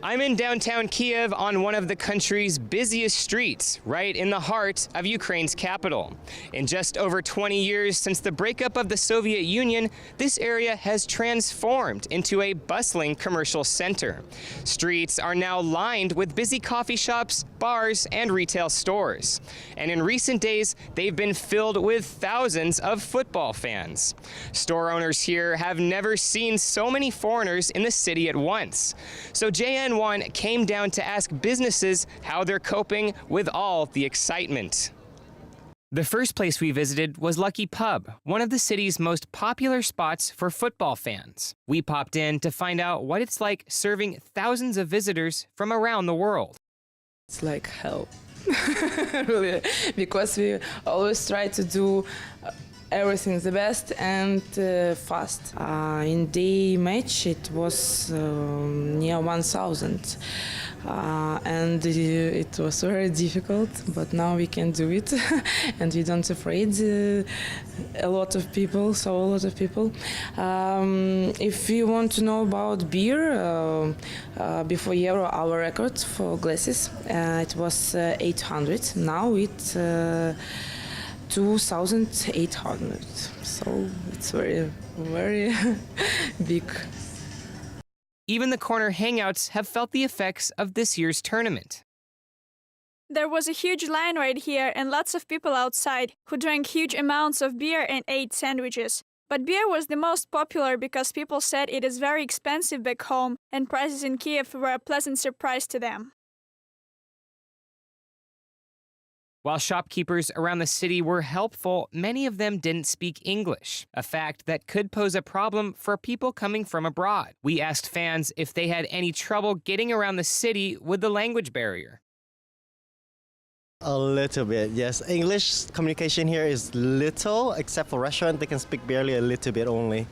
I'm in downtown Kyiv on one of the country's busiest streets, right in the heart of Ukraine's capital. In just over 20 years since the breakup of the Soviet Union, this area has transformed into a bustling commercial center. Streets are now lined with busy coffee shops, bars, and retail stores. And in recent days, they've been filled with thousands of football fans. Store owners here have never seen so many foreigners in the city at once. So JN1 came down to ask businesses how they're coping with all the excitement. The first place we visited was Lucky Pub, one of the city's most popular spots for football fans. We popped in to find out what it's like serving thousands of visitors from around the world. It's like hell, really, because we always try to do everything the best and fast. In the match it was near 1,000 and it was very difficult, but now we can do it and we don't afraid a lot of people. If you want to know about beer, before Euro our record for glasses it was 800, now it's 2,800, so it's very, very big. Even the corner hangouts have felt the effects of this year's tournament. There was a huge line right here and lots of people outside who drank huge amounts of beer and ate sandwiches. But beer was the most popular because people said it is very expensive back home and prices in Kyiv were a pleasant surprise to them. While shopkeepers around the city were helpful, many of them didn't speak English, a fact that could pose a problem for people coming from abroad. We asked fans if they had any trouble getting around the city with the language barrier. A little bit, yes. English communication here is little, except for restaurant, they can speak barely a little bit only.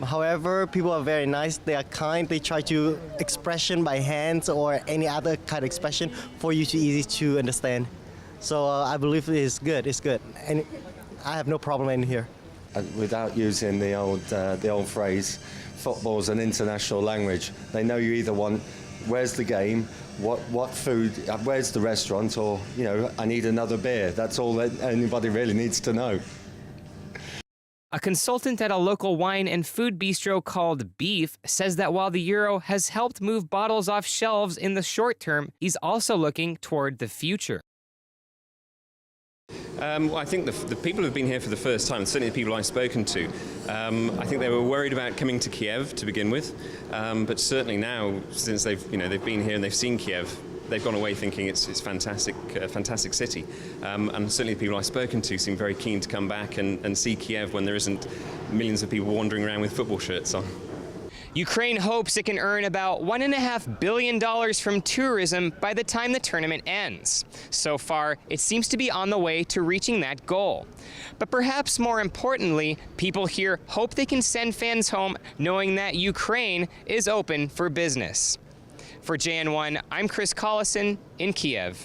However, people are very nice, they are kind, they try to expression by hands or any other kind of expression for you to easy to understand. So I believe it's good, and I have no problem in here. Without using the old phrase, football's an international language. They know you either want, where's the game, what food, where's the restaurant, or, you know, I need another beer. That's all that anybody really needs to know. A consultant at a local wine and food bistro called Beef says that while the euro has helped move bottles off shelves in the short term, he's also looking toward the future. Well, I think the people who've been here for the first time, certainly the people I've spoken to, I think they were worried about coming to Kyiv to begin with, but certainly now, since they've been here and they've seen Kyiv, they've gone away thinking it's fantastic, fantastic city, and certainly the people I've spoken to seem very keen to come back and see Kyiv when there isn't millions of people wandering around with football shirts on. Ukraine hopes it can earn about $1.5 billion from tourism by the time the tournament ends. So far, it seems to be on the way to reaching that goal. But perhaps more importantly, people here hope they can send fans home knowing that Ukraine is open for business. For JN1, I'm Chris Collison in Kyiv.